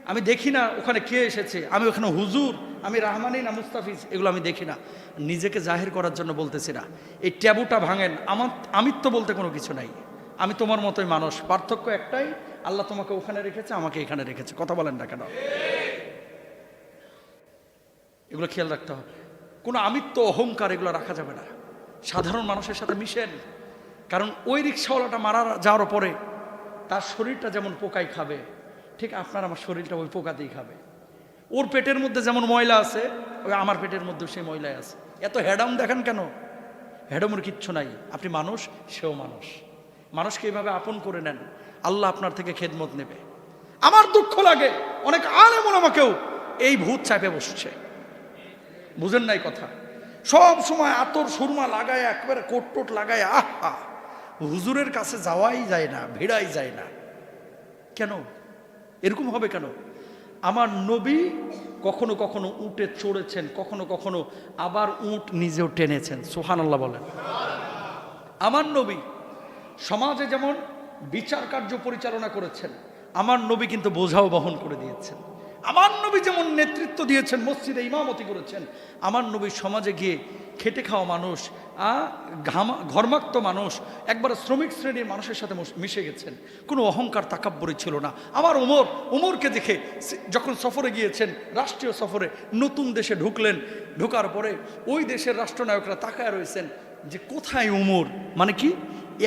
আমি দেখি না ওখানে কে এসেছে, আমি ওখানে হুজুর, আমি রাহমানি না মুস্তাফিজ, এগুলো আমি দেখি না। নিজেকে জাহির করার জন্য বলতেছি না। এই ট্যাবুটা ভাঙেন। আমিত্ব বলতে কোনো কিছু নাই। আমি তোমার মতোই মানুষ, পার্থক্য একটাই, আল্লাহ তোমাকে ওখানে রেখেছে, আমাকে এখানে রেখেছে। কথা বলেন না কেন? এগুলো খেয়াল রাখতে হবে। কোনো আমিত্ব, অহংকার এগুলো রাখা যাবে না। সাধারণ মানুষের সাথে মিশেন, কারণ ওই রিক্সাওয়ালাটা মারা যাওয়ার পরে তার শরীরটা যেমন পোকায় খাবে, ঠিক আপনার আমার শরীরটা ওই পোকাতেই খাবে। ওর পেটের মধ্যে যেমন ময়লা আছে, ওই আমার পেটের মধ্যে সেই ময়লায় আছে। এত হ্যাডাম দেখেন কেন? হ্যাডামের কিচ্ছু নাই। আপনি মানুষ, সেও মানুষ। মানুষকে এইভাবে আপন করে নেন, আল্লাহ আপনার থেকে খেদমত নেবে। আমার দুঃখ লাগে অনেক আলেম ওলামাকেও এই ভূত চাপে বসছে। বুঝেন নাই কথা? সব সময় আতর সুরমা লাগায়, একবারে কোট টোট লাগায়, আহা, হুজুরের কাছে যাওয়াই যায় না, ভিড়াই যায় না। কেন এরকম হবে? কেন? আমার নবী কখনো কখনো উটে চড়েছেন, কখনো কখনো আবার উট নিজেও টেনেছেন। সুবহানাল্লাহ বলেন। আমার নবী সমাজে যেমন বিচার কার্য পরিচালনা করেছেন, আমার নবী কিন্তু বোঝাও বহন করে দিয়েছেন। আমার নবী যেমন নেতৃত্ব দিয়েছেন, মসজিদে ইমামতি করেছেন, আমার নবী সমাজে গিয়ে খেটে খাওয়া মানুষ, ঘর্মাক্ত মানুষ, একবার শ্রমিক শ্রেণীর মানুষের সাথে মিশে গেছেন। কোনো অহংকার তাকাব্বুরি ছিল না। আমার উমরকে দেখে যখন সফরে গিয়েছেন, রাষ্ট্রীয় সফরে, নতুন দেশে ঢুকলেন, ঢোকার পরে ওই দেশের রাষ্ট্রনায়করা তাকায় রয়েছেন যে কোথায় উমর, মানে কি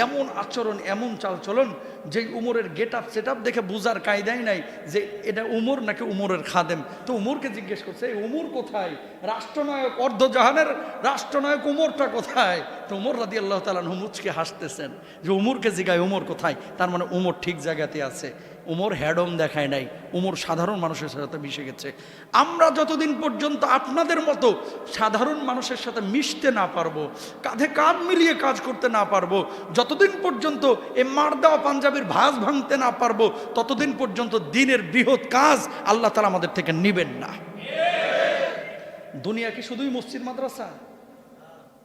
এমন আচরণ, এমন চালচলন, যে উমরের গেট আপ সেট আপ দেখে বুঝার কায়দাই নাই যে এটা উমর নাকি উমরের খাদেম। তো উমরকে জিজ্ঞেস করছে, এই উমর কোথায়? রাষ্ট্রনায়ক, অর্ধজাহানের রাষ্ট্রনায়ক উমরটা কোথায়? তো উমর রাদিয়াল্লাহু তাআলা আনহু মুচকে হাসতেছেন যে উমরকে জিগায় উমর কোথায়, তার মানে উমর ঠিক জায়গাতে আছে। উমর হ্যাডম দেখায় নাই, উমর সাধারণ মানুষের সাথে মিশে গেছে। আমরা যতদিন পর্যন্ত আপনাদের মতো সাধারণ মানুষের সাথে মিশতে না পারবো, কাঁধে কাঁধ মিলিয়ে কাজ করতে না পারবো, যতদিন পর্যন্ত এই মার দেওয়া পাঞ্জাবির ভাঁজ ভাঙতে না পারবো, ততদিন পর্যন্ত দিনের বৃহৎ কাজ আল্লাহ তাআলা আমাদের থেকে নিবেন না। দুনিয়া কি শুধুই মসজিদ মাদ্রাসা?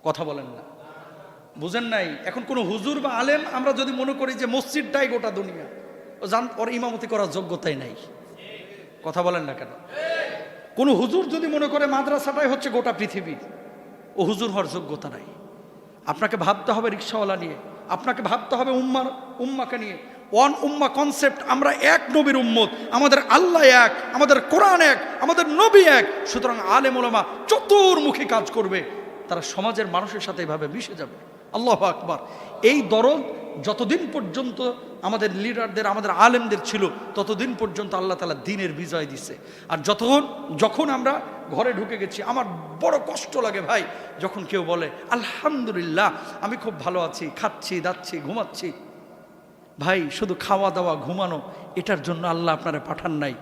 কথা বলেন না, বুঝেন নাই? এখন কোনো হুজুর বা আলেম আমরা যদি মনে করি যে মসজিদটাই গোটা দুনিয়া, ওর ইমামতি করার যোগ্যতাই নাই। কথা বলেন না কেন? কোন হুজুর যদি মনে করে মাদ্রাসাটাই হচ্ছে গোটা পৃথিবী, ও হুজুর হওয়ার যোগ্যতা নাই। আপনাকে ভাবতে হবে রিকশাওয়ালা নিয়ে, আপনাকে ভাবতে হবে উম্মাকে নিয়ে। ওয়ান উম্মা কনসেপ্ট, আমরা এক নবীর উম্মত, আমাদের আল্লাহ এক, আমাদের কোরআন এক, আমাদের নবী এক। সুতরাং আলেম ওলামা চতুর্মুখী কাজ করবে, তারা সমাজের মানুষের সাথে এভাবে মিশে যাবে। আল্লাহু আকবার। এই দরদ যতদিন পর্যন্ত আমাদের লিডারদের, আমাদের আলেমদের ছিল, ততদিন পর্যন্ত আল্লাহ তাআলা দ্বীনের বিজয় দিছে। আর যখন আমরা ঘরে ঢুকে গেছি, আমার বড় কষ্ট লাগে ভাই যখন কেউ বলে আলহামদুলিল্লাহ আমি খুব ভালো আছি, খাচ্ছি, দাচ্ছি, ঘুমাচ্ছি। ভাই শুধু খাওয়া দাওয়া ঘুমানো এটার জন্য আল্লাহ আপনারা পাঠান নাই।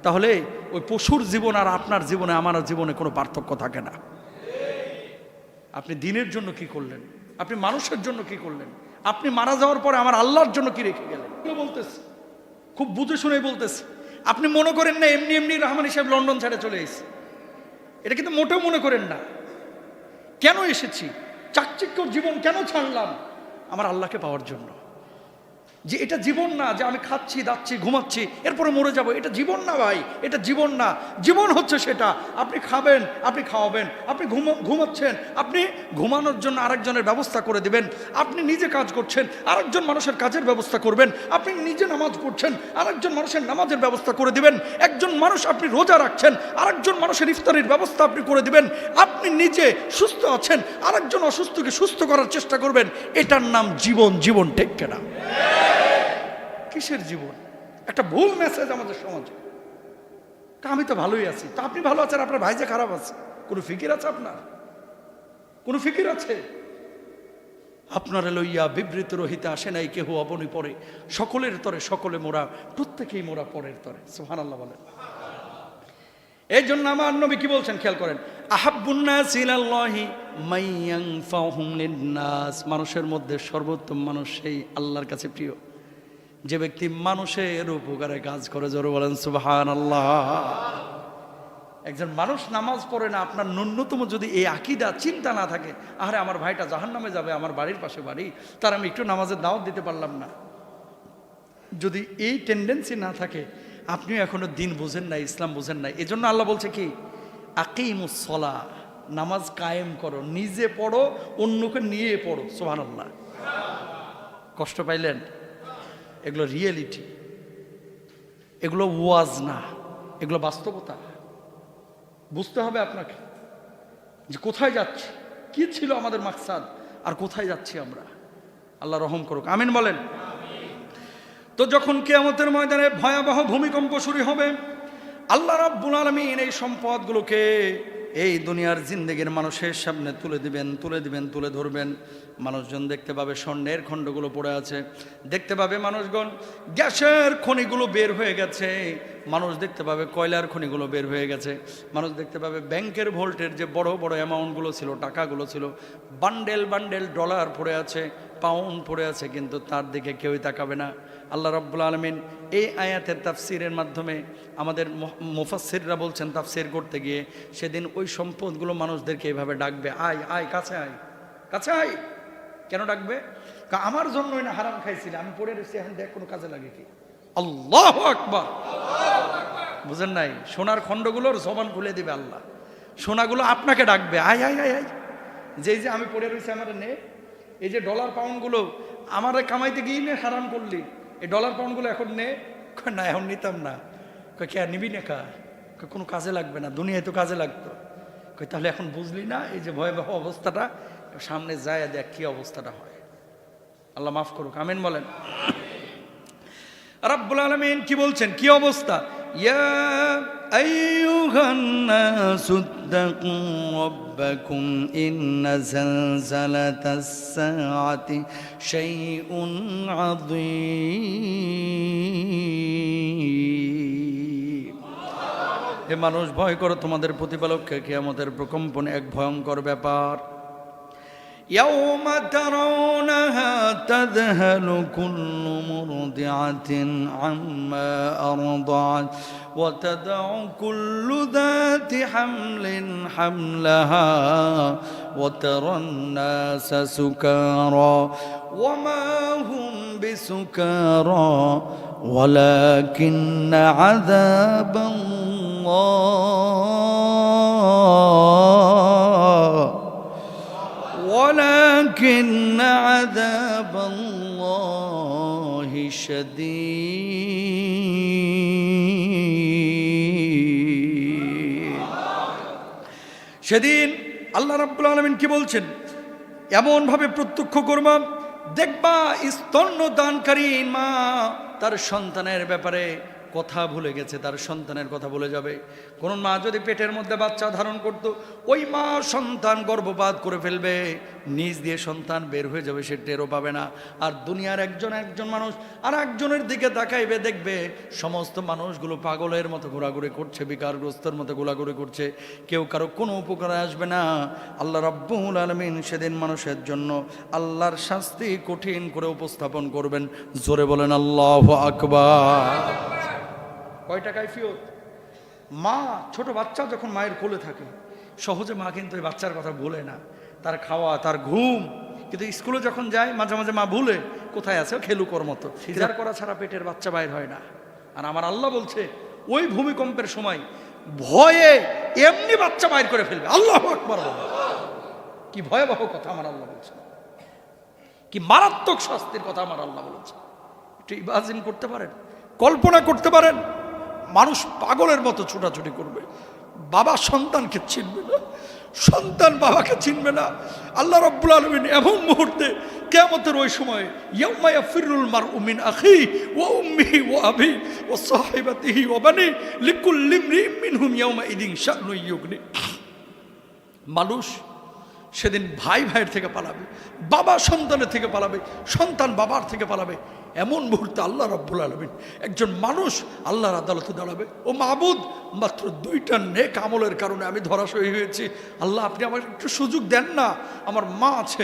তাহলে ওই পশুর জীবন আর আপনার জীবনে, আমার জীবনে কোনো পার্থক্য থাকে না। আপনি দিনের জন্য কি করলেন? আপনি মানুষের জন্য কি করলেন? আপনি মারা যাওয়ার পরে আমার আল্লাহর জন্য কি রেখে গেলেন? বলতেছে, খুব বুঝে শুনে বলতেছে। আপনি মনে করেন না এমনি এমনি রহমান সাহেব লন্ডন ছেড়ে চলে এসেছে, এটা কিন্তু মোটেও মনে করেন না। কেন এসেছি? চাকচিক্যর জীবন কেন ছাড়লাম? আমার আল্লাহকে পাওয়ার জন্য। যে এটা জীবন না যে আমি খাচ্ছি, দাচ্ছি, ঘুমাচ্ছি, এরপরে মরে যাব, এটা জীবন না ভাই, এটা জীবন না। জীবন হচ্ছে সেটা আপনি খাবেন, আপনি খাওয়াবেন, আপনি ঘুমাচ্ছেন, আপনি ঘুমানোর জন্য আরেকজনের ব্যবস্থা করে দিবেন, আপনি নিজে কাজ করছেন, আরেকজন মানুষের কাজের ব্যবস্থা করবেন, আপনি নিজে নামাজ পড়ছেন, আরেকজন মানুষের নামাজের ব্যবস্থা করে দিবেন, একজন মানুষ আপনি রোজা রাখছেন, আরেকজন মানুষের ইফতারির ব্যবস্থা আপনি করে দিবেন, আপনি নিজে সুস্থ আছেন, আরেকজন অসুস্থকে সুস্থ করার চেষ্টা করবেন। এটার নাম জীবন। জীবন ঠিক কিনা? কিসের জীবন? একটা ভুল মেসেজ আমাদের সমাজে। তা আমি তো ভালোই আছি, তা আপনি ভালো আছেন, আপনার ভাই যে খারাপ আছে, কোনো ফিকির আছে? আপনার কোনো ফিকির আছে? আপনার লইয়া বিবৃত রহিতে আসে নাই কেহ অবনি পরে, সকলের তরে সকলে মোরা, প্রত্যেকেই মোরা পরের তরে। সুবহানাল্লাহ বলেন। এই জন্য আমার নবী কি বলছেন খেয়াল করেন, আহাব্বুন নাস ইলাল্লাহি মাইয়ানফাহুম লিন-নাস, মানুষের মধ্যে সর্বোত্তম মানুষ সেই আল্লাহর কাছে প্রিয় যে ব্যক্তি মানুষের উপকারে কাজ করে। জোরে বলেন সুবহানাল্লাহ। একজন মানুষ নামাজ পড়ে না, আপনার ন্যূনতম যদি এই আকীদা চিন্তা না থাকে, আরে আমার ভাইটা জাহান্নামে যাবে, আমার বাড়ির পাশে বাড়ি, তার আমি একটু নামাজের দাওয়াত দিতে পারলাম না, যদি এই টেন্ডেন্সি না থাকে, আপনিও এখনো দিন বুঝেন নাই, ইসলাম বুঝেন নাই। এই জন্য আল্লাহ বলছে কি, আকিমুস সালাহ, নামাজ কায়েম করো, নিজে পড়ো, অন্যকে নিয়ে পড়ো। সুবহানাল্লাহ। কষ্ট পাইলেন? এগুলো রিয়েলিটি, এগুলো ওয়াজ না, এগুলো বাস্তবতা। বুঝতে হবে আপনাকে যে কোথায় যাচ্ছি, কি ছিল আমাদের মাকসাদ, আর কোথায় যাচ্ছি আমরা। আল্লাহ রহম করুক, আমিন বলেন। তো যখন কিয়ামতের ময়দানে ভয়াবহ ভূমিকম্প শুরু হবে, আল্লাহ রাব্বুল আলামিন এই সম্পদগুলোকে এই দুনিয়ার জিন্দেগির মানুষের সামনে তুলে ধরবেন। মানুষজন দেখতে পাবে স্বর্ণের খণ্ডগুলো পড়ে আছে, দেখতে পাবে মানুষগণ গ্যাসের খনিগুলো বের হয়ে গেছে, মানুষ দেখতে পাবে কয়লার খনিগুলো বের হয়ে গেছে, মানুষ দেখতে পাবে ব্যাংকের ভোল্টের যে বড় বড় অ্যামাউন্টগুলো ছিল, টাকাগুলো ছিল, বান্ডেল বান্ডেল ডলার পড়ে আছে, পাউন্ড পড়ে আছে, কিন্তু তার দিকে কেউই তাকাবে না। আল্লাহ রাব্বুল আলামিন এই আয়াতের তাফসিরের মাধ্যমে আমাদের মুফাসসিররা বলছেন, তাফসির করতে গিয়ে সেদিন ওই সম্পদগুলো মানুষদেরকে এভাবে ডাকবে, আয় আয়, কাছে আয়, কাছে আয়। কেন ডাকবে? আমার জন্যই না হারাম খাইছিলে, আমি পড়ে রয়েছি, এখন দেখ কোনো কাজে লাগে কি। আল্লাহু আকবার। বুঝেন নাই? সোনার খণ্ডগুলোর জবান খুলে দিবে আল্লাহ, সোনাগুলো আপনাকে ডাকবে, আয় আয় আয় আয়। যে আমি পড়ে রয়েছি, আমার নে, এই যে ডলার পাউন্ডগুলো আমার কামাইতে গিয়ে নে, হারাম করলি, এই ডলার পাউন্ডগুলো এখন নে। না এখন নিতাম না। কে নিবি না? কোনো কাজে লাগবে না, দুনিয়ায় তো কাজে লাগতো। তাহলে এখন বুঝলি না এই যে ভয়াবহ অবস্থাটা, সামনে যায় দেখ কি অবস্থাটা হয়। আল্লাহ মাফ করুক, আমিন বলেন। রাব্বুল আলামিন কি বলছেন, কি অবস্থা? ইয়া আইয়ুহান নাসুত্তাকু রাব্বাকুম ইন্না জালজালাতাস সাআতি শাইউন আযীম। হে মানুষ, ভয় করো তোমাদের প্রতিপালককে, কিয়ামতের প্রকম্পন এক ভয়ঙ্কর ব্যাপার। يوم ترونها تذهل كل مرضعة عما أرضعت وتدع كل ذات حمل حملها وترى الناس سكارى وما هم بسكارى ولكن عذاب الله ولكن عذاب الله شديد। সেদিন আল্লাহ রাব্বুল আলামিন কি বলছেন, এমন ভাবে প্রত্যক্ষ করবা, দেখবা স্তন্য দানকারী মা তার সন্তানের ব্যাপারে কথা ভুলে গেছে, তার সন্তানের কথা ভুলে যাবে। কোন মা যদি পেটের মধ্যে বাচ্চা ধারণ করত, ওই মা সন্তান গর্ভপাত করে ফেলবে, নিজ দিয়ে সন্তান বের হয়ে যাবে, সে টেরও পাবে না। আর দুনিয়ার একজন মানুষ আর একজনের দিকে তাকাইবে, দেখবে সমস্ত মানুষগুলো পাগলের মতো ঘোরাঘুরি করছে, বিকারগ্রস্তর মতো ঘোরাঘুরি করছে, কেউ কারো কোনো উপকারে আসবে না। আল্লাহ রাব্বুল আলামিন সেদিন মানুষের জন্য আল্লাহর শাস্তি কঠিন করে উপস্থাপন করবেন। জোরে বলেন আল্লাহু আকবার। কয়টা কাইফিয়ত? মা, ছোট বাচ্চা যখন মায়ের কোলে থাকে, সহজে মা কিন্তু এই বাচ্চার কথা ভুলে না, তার খাওয়া, তার ঘুম। কিন্তু স্কুলে যখন যায় মাঝে মাঝে মা ভুলে কোথায় আছে, খেলুকর মতো। সিজার করা ছাড়া পেটের বাচ্চা বাইর হয় না। আর আমার আল্লাহ বলছে, ওই ভূমিকম্পের সময় ভয়ে এমনি বাচ্চা বাইর করে ফেলবে। আল্লাহু আকবার। কি ভয়াবহ কথা আমার আল্লাহ বলছে, কি মারাত্মক শাস্তির কথা আমার আল্লাহ বলছে। একটু ইমাজিন করতে পারেন, কল্পনা করতে পারেন, মানুষ পাগলের মতো ছোটাছুটি করবে, বাবা সন্তানকে চিনবে না, সন্তান বাবাকে চিনবে না। আল্লাহ রাব্বুল আলামিন এমন মুহূর্তে, কিয়ামতের ওই সময়ে, ইয়াউমা ইয়াফিরুল মারউ মিন আখিহি ওয়া উম্মিহি ওয়া আবিহি ওয়া সাহিবাতিহি ওয়া বানি লিকুল্লি ইমরিইন মিনহুম ইয়াউমা ইদিন শা'নুন ইউগনি। মানুষ সেদিন ভাই ভাইয়ের থেকে পালাবে, বাবা সন্তানের থেকে পালাবে, সন্তান বাবার থেকে পালাবে। এমন মুহূর্তে আল্লাহ রাব্বুল আলামিন একজন মানুষ আল্লাহর আদালতে দাঁড়াবে, ও মাবুদ, মাত্র 2টা নেক আমলের কারণে আমি ধরাশয়ী হয়েছি। আল্লাহ, আপনি আমাকে একটু সুযোগ দেন না। আমার মা আছে,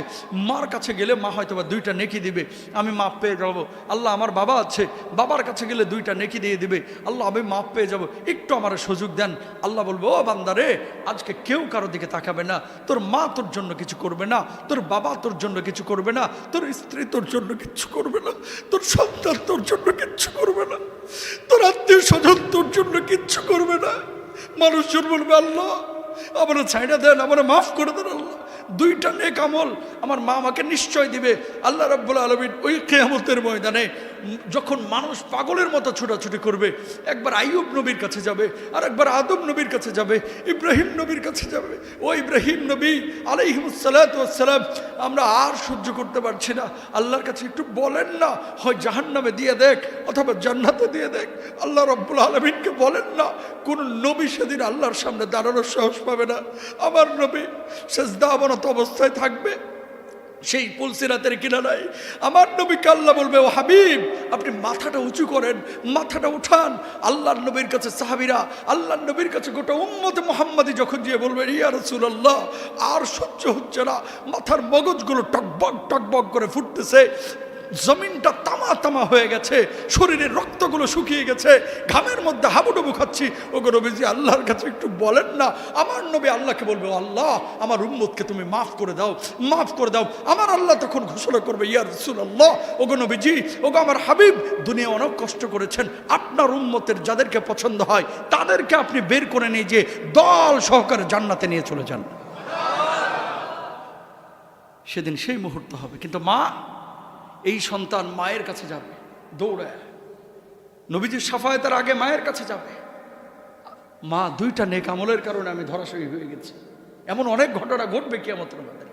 মার কাছে গেলে মা হয়তো বা 2টা নেকি দিবে, আমি মাপ পেয়ে যাব। আল্লাহ, আমার বাবা আছে, বাবার কাছে গেলে 2টা নেকি দিয়ে দিবে, আল্লাহ আমি মাপ পেয়ে যাব, একটু আমার সুযোগ দেন। আল্লাহ বলবো, ও বান্দারে, আজকে কেউ কারো দিকে তাকাবে না, তোর মা তোর জন্য কিছু করবে না, তোর বাবা তোর জন্য কিছু করবে না, তোর স্ত্রী তোর জন্য কিছু করবে না, তোর সন্তান তোর জন্য কিচ্ছু করবে না, তোর আত্মীয় স্বজন তোর জন্য কিচ্ছু করবে না। মানুষজন বলবে, আল্লাহ আমরা ছাইড়া দেন, আমরা মাফ করে দেন। আল্লাহ, 2টা নেক আমল আমার মা আমাকে নিশ্চয় দিবে। আল্লাহ রাব্বুল আলামিন ওই কিয়ামতের ময়দানে যখন মানুষ পাগলের মতো ছোটাছুটি করবে, একবার আইয়ুব নবীর কাছে যাবে, আর একবার আদম নবীর কাছে যাবে, ইব্রাহিম নবীর কাছে যাবে। ও ইব্রাহিম নবী আলাইহিস সালাতু ওয়াস সালাম, আমরা আর সহ্য করতে পারছি না, আল্লাহর কাছে একটু বলেন না, হয় জাহান্নামে দিয়ে দেখ অথবা জান্নাতে দিয়ে দেখ। আল্লাহ রাব্বুল আলামিনকে বলেন না। কোন নবী সেদিন আল্লাহর সামনে দাঁড়ানোর সাহস পাবে না। আমার নবী সিজদা অবনত অবস্থায় থাকবে সেই পুলসিরাতের কিনারায়। আমার নবীকে আল্লাহ বলবে, ও হাবিব, আপনি মাথাটা উঁচু করেন, মাথাটা উঠান। আল্লাহর নবীর কাছে সাহাবীরা, আল্লাহর নবীর কাছে গোটা উম্মতে মুহাম্মাদি যখন গিয়ে বলবে, ইয়া রাসূলুল্লাহ, আর সহ্য হচ্ছে না, মাথার মগজগুলো টকবক টকবক করে ফুটতেছে, জমিনটা তামা তামা হয়ে গেছে, শরীরের রক্তগুলো শুকিয়ে গেছে, ঘামের মধ্যে হাবুডুবু খাচ্ছি, ওগো নবীজি আল্লাহর কাছে একটু বলেন না। আমার নবী আল্লাহকে বলবে, আল্লাহ আমার উম্মতকে তুমি মাফ করে দাও, মাফ করে দাও। আমার আল্লাহ তখন ঘোষণা করবে, ইয়া রাসূলুল্লাহ, ওগো নবীজি, ওগো আমার হাবিব, দুনিয়া অনেক কষ্ট করেছেন, আপনার উম্মতের যাদেরকে পছন্দ হয় তাদেরকে আপনি বের করে নিয়ে যে দল সহকারে জান্নাতে নিয়ে চলে যান। সেদিন সেই মুহূর্ত হবে। কিন্তু মা, এই সন্তান মায়ের কাছে যাবে দৌড়ায়, নবীজির শাফায়াতের আগে মায়ের কাছে যাবে, মা 2টা নেক আমলের কারণে আমি ধরাশয়ী হয়ে গেছি। এমন অনেক ঘটনা ঘটবে কিয়ামতের মধ্যে।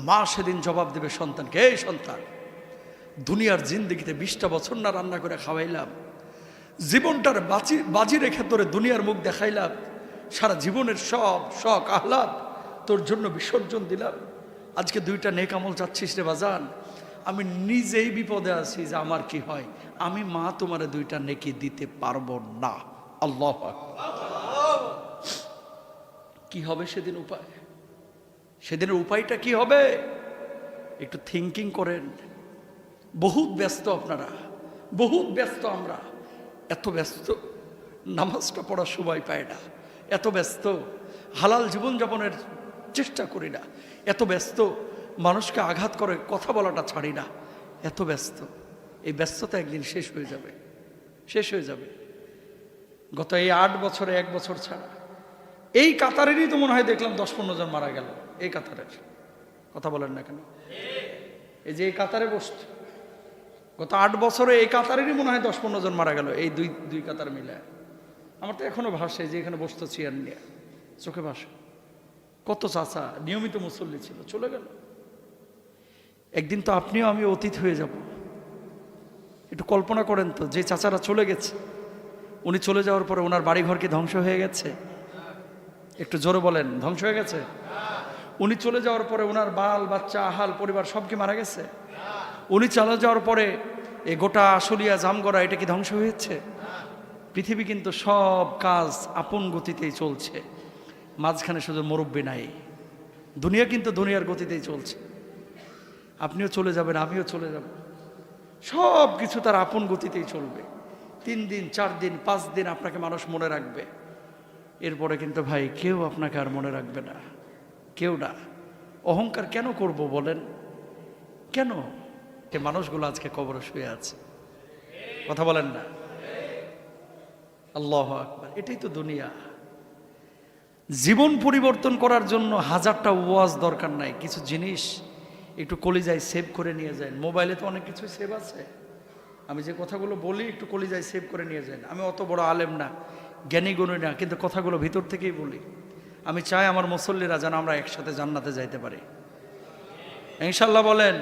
মা সেদিন জবাব দেবে সন্তানকে, এই সন্তান, দুনিয়ার জিন্দেগিতে 20টা বছর না রান্না করে খাওয়াইলাম, জীবনটার বাজি রেখে তোরে দুনিয়ার মুখ দেখাইলাম, সারা জীবনের সব শখ আহ্লাদ তোর জন্য বিসর্জন দিলাম, আজকে 2টা নেক আমল চাচ্ছিস রে বাজান। আমি নিজেই বিপদে আছি যে আমার কি হয়, আমি মা তোমারে 2টা নেকি দিতে পারবো না। আল্লাহ আকবার। কি হবে সেদিন উপায়? সেদিনের উপায়টা কি হবে? একটু থিঙ্কিং করেন। বহুত ব্যস্ত আপনারা, বহুত ব্যস্ত আমরা, এত ব্যস্ত নামাজটা পড়ার সময় পায় না, এত ব্যস্ত হালাল জীবনযাপনের চেষ্টা করি না, এত ব্যস্ত মানুষকে আঘাত করে কথা বলাটা ছাড়ি না, এত ব্যস্ত। এই ব্যস্ততা একদিন শেষ হয়ে যাবে, শেষ হয়ে যাবে। গত এই 8 বছরে 1 বছর ছাড়া এই কাতারেরই তো মনে হয় দেখলাম 10-15 জন মারা গেল। এই কাতারের কথা বলেন না কেন? এই যে এই কাতারে বসত, গত 8 বছরে এই কাতারেরই মনে হয় 10-15 জন মারা গেল, এই দুই কাতার মিলে। আমার তো এখনো ভাসে যে এখানে বসতো চেয়ার নিয়ে, চোখে ভাসে কত চাচা নিয়মিত মুসল্লি ছিল, চলে গেল। একদিন তো আপনিও আমি অতীত হয়ে যাব। একটু কল্পনা করেন তো, যে চাচারা চলে গেছে, উনি চলে যাওয়ার পরে ওনার বাড়িঘর কি ধ্বংস হয়ে গেছে? একটু জোরে বলেন, ধ্বংস হয়ে গেছে? উনি চলে যাওয়ার পরে ওনার বাল বাচ্চা আহাল পরিবার সব কি মারা গেছে? উনি চলে যাওয়ার পরে এই গোটা আশুলিয়া জামগড়া এটা কি ধ্বংস হয়েছে? পৃথিবী কিন্তু সব কাজ আপন গতিতেই চলছে, মাঝখানে শুধু মুরব্বি নাই। দুনিয়া কিন্তু দুনিয়ার গতিতেই চলছে। আপনিও চলে যাবেন, আমিও চলে যাব, সব কিছু তার আপন গতিতেই চলবে। 3 দিন 4 দিন 5 দিন আপনাকে মানুষ মনে রাখবে, এরপরে কিন্তু ভাই কেউ আপনাকে আর মনে রাখবে না, কেউ না। অহংকার কেন করব বলেন? কেন? এই মানুষগুলো আজকে কবরে শুয়ে আছে, কথা বলেন না? আল্লাহু আকবার। এটাই তো দুনিয়া। জীবন পরিবর্তন করার জন্য 1000টা ওয়াজ দরকার নাই, কিছু জিনিস একটু কলিজায় সেভ করে নিয়ে যায়। মোবাইলে তো অনেক কিছু সেভ আছে, আমি যে কথাগুলো বলি একটু কলিজায় সেভ করে নিয়ে যান। আমি অত বড় আলেম না, জ্ঞানী গুণী না, কিন্তু কথাগুলো ভিতর থেকেই বলি। আমি চাই আমার মুসল্লিরা যেন আমরা একসাথে জান্নাতে যাইতে পারি, ইনশাল্লাহ বলেন।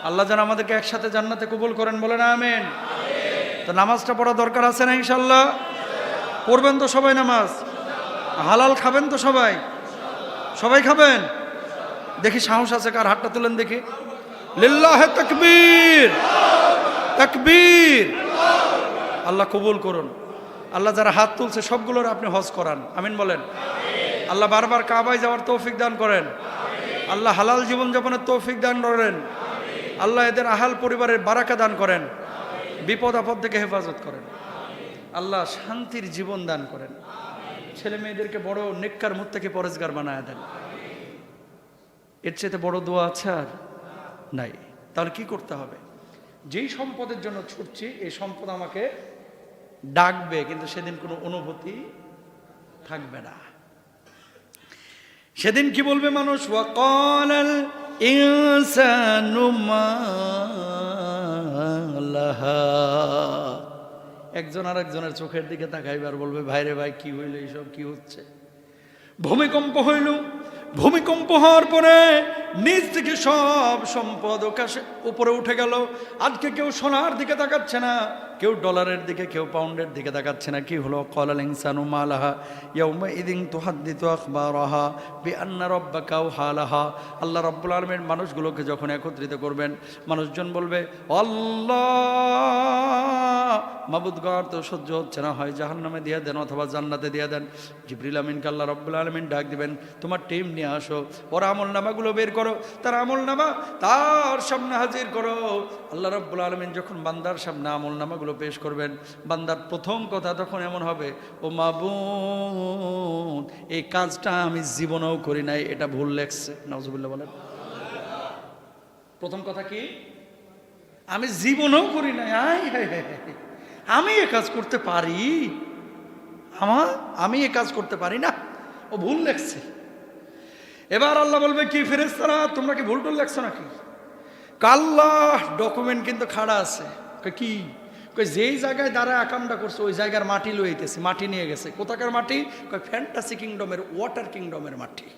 আল্লাহ যেন আমাদেরকে একসাথে জান্নাতে কবুল করেন, বলেন আমিন। তো নামাজটা পড়া দরকার আছে না? ইনশাল্লাহ পড়বেন তো সবাই নামাজ? হালাল খাবেন তো সবাই? সবাই খাবেন? দেখি সাহস আছে কার, হাতটা তুলেন দেখি। লিল্লাহে তাকবীর, তাকবীর। আল্লাহ কবুল করুন। আল্লাহ যারা হাত তুলছে সবগুলোর আপনি হজ করান, আমিন বলেন। আল্লাহ বারবার কাবায় যাওয়ার তৌফিক দান করেন। আল্লাহ হালাল জীবনযাপনের তৌফিক দান করেন। আল্লাহ এদের আহাল পরিবারের বারাকা দান করেন, বিপদ আপদ থেকে হেফাজত করেন। আল্লাহ শান্তির জীবন দান করেন। ছেলে মেয়েদেরকে বড় নেককার মুত্তাকি পরেজগার বানায় দেন। এর চেয়ে বড় দোয়া আছে আর নাই। তাহলে কি করতে হবে? যেই সম্পদের জন্য ছুটছি এই সম্পদ আমাকে ডাকবে, কিন্তু সেদিন কোনো অনুভূতি থাকবে না। সেদিন কি বলবে মানুষ? ওয়াকালাল ইনসানু মা লাহা। একজন আরেকজনের চোখের দিকে তাকাইবার বলবে, ভাইরে ভাই কি হইল, এইসব কি হচ্ছে? ভূমিকম্প হইল, ভূমিকম্প হওয়ার পরে নিচ থেকে সব সম্পদ আকাশে উপরে উঠে গেল। আজকে কেউ সোনার দিকে তাকাচ্ছে না, কেউ ডলারের দিকে, কেউ পাউন্ডের দিকে তাকাচ্ছে না। কি হলো? ক্বালাল ইনসানু মা লাহা ইয়াউমাইযিন তুহাদ্দিসু আখবারাহা বিআন্না রাব্বাকা আওহালাহা। আল্লাহ রাব্বুল আলামিন মানুষগুলোকে যখন একত্রিত করবেন, মানুষজন বলবে, আল্লাহ মাবুদ গর তো সহ্য হচ্ছে না, হয় জাহান্নামে দিয়ে দেন অথবা জান্নাতে দিয়ে দেন। জিবরিল আমিনকে আল্লাহ রাব্বুল আলামিন ডাক দিবেন, তোমার টিম নিয়ে আসো, ওর আমল নামাগুলো বের করো, তার আমল নামা তার সামনে হাজির করো। আল্লাহ রাব্বুল আলামিন যখন বান্দার সামনে আমল নামাগুলো পেশ করবেন, বান্দার প্রথম কথা তখন এমন হবে, ও মাবুদ এই কাজটা আমি জীবনেও করি নাই, এটা ভুল লেখছে। নাউজুবিল্লাহ বলেন। প্রথম কথা কি? আমি জীবনেও করি নাই। আমি এ কাজ করতে পারি? আমি এ কাজ করতে পারি না, ও ভুল লেখছে। এবার আল্লাহ বলবে, কি ফেরেশতারা তোমরা কি ভুল টুল লেখছো নাকি? আল্লাহ ডকুমেন্ট কিন্তু খাড়া আছে। কি? যেই জায়গায় দ্বারা আকামটা করছে ওই জায়গার মাটি লইতেছে, মাটি নিয়ে গেছে। কোথাকার মাটি? ফ্যান্টাসি কিংডমের, ওয়াটার কিংডমের মাটি।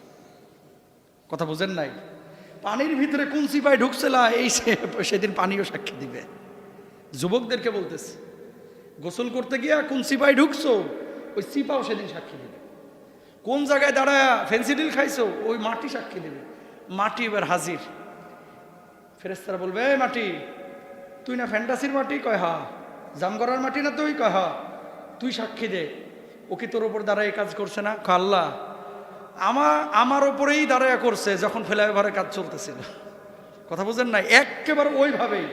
কথা বুঝেন নাই? পানির ভিতরে কোন সিপাই ঢুকছিল এই সেদিন পানিও সাক্ষী দিবে। যুবকদেরকে বলতেছে, গোসল করতে গিয়া কোন সিপাই ঢুকছো ওই সিপাও সেদিন সাক্ষী দিবে। কোন জায়গায় দাঁড়ায় ফেন্সিডিল খাইছো ওই মাটি সাক্ষী দিবে। মাটি এবার হাজির। ফেরেশতারা বলবে, এই মাটি তুই না ফ্যান্টাসির মাটি? কয় হা। জামগড়ার মাটি না তুই? কয় হা। তুই সাক্ষী দে, ও কি তোর ওপর দাঁড়ায় কাজ করছে না? কয় আল্লাহ আমার ওপরেই দাঁড়ায় করছে যখন ফ্লাইওভারে কাজ চলতেছিল। কথা বুঝেন না? একেবারে ওইভাবেই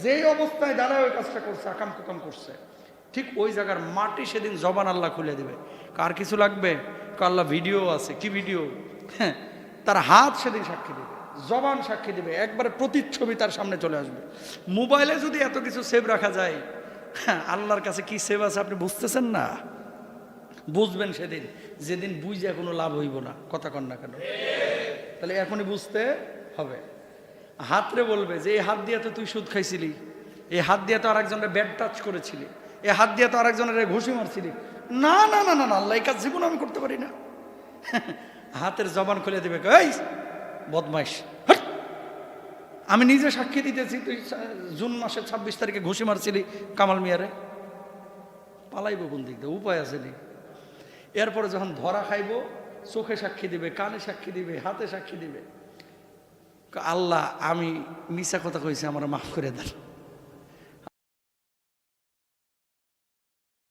যে অবস্থায় দাঁড়ায় ওই কাজটা করছে, আকাম কুকাম করছে, ঠিক ওই জায়গার মাটি সেদিন জবান আল্লাহ খুলে দেবে। কার কিছু লাগবে? আল্লাহ ভিডিও আছে। কি ভিডিও? হ্যাঁ, তার হাত সেদিন সাক্ষী দেবে, জবান সাক্ষী দেবে, একবারে প্রতিচ্ছবি তার সামনে চলে আসবে। মোবাইলে যদি এত কিছু সেভ রাখা যায়, হ্যাঁ, আল্লাহর কাছে কি সেভ আছে আপনি বুঝতেছেন না? বুঝবেন সেদিন, যেদিন বুঝে কোনো লাভ হইব না। কথা কন না কেন? তাহলে এখনই বুঝতে হবে। হাতরে বলবে যে এই হাত দিয়ে তো তুই সুদ খাইছিলি, এই হাত দিয়ে তো আরেকজনের ব্যাড টাচ করেছিলি, এই হাত দিয়ে তো আরেকজনের ঘুষি মারছিলি। না না না না না, আল্লাহ এই কাজ জীবন আমি করতে পারি না। হাতের জবান খুলে দিবে, এই বদমাইশ, আমি নিজে সাক্ষী দিতেছি তুই জুন মাসের 26 তারিখে ঘুষি মারছিলি কামাল মিয়ারে। পালাইব কোন দিক দিয়ে? উপায় আছে নি? এরপরে যখন ধরা খাইব, চোখে সাক্ষী দিবে, কানে সাক্ষী দিবে, হাতে সাক্ষী দিবে, আল্লাহ আমি মিছা কথা কইছি, আমার মাফ করে দেন।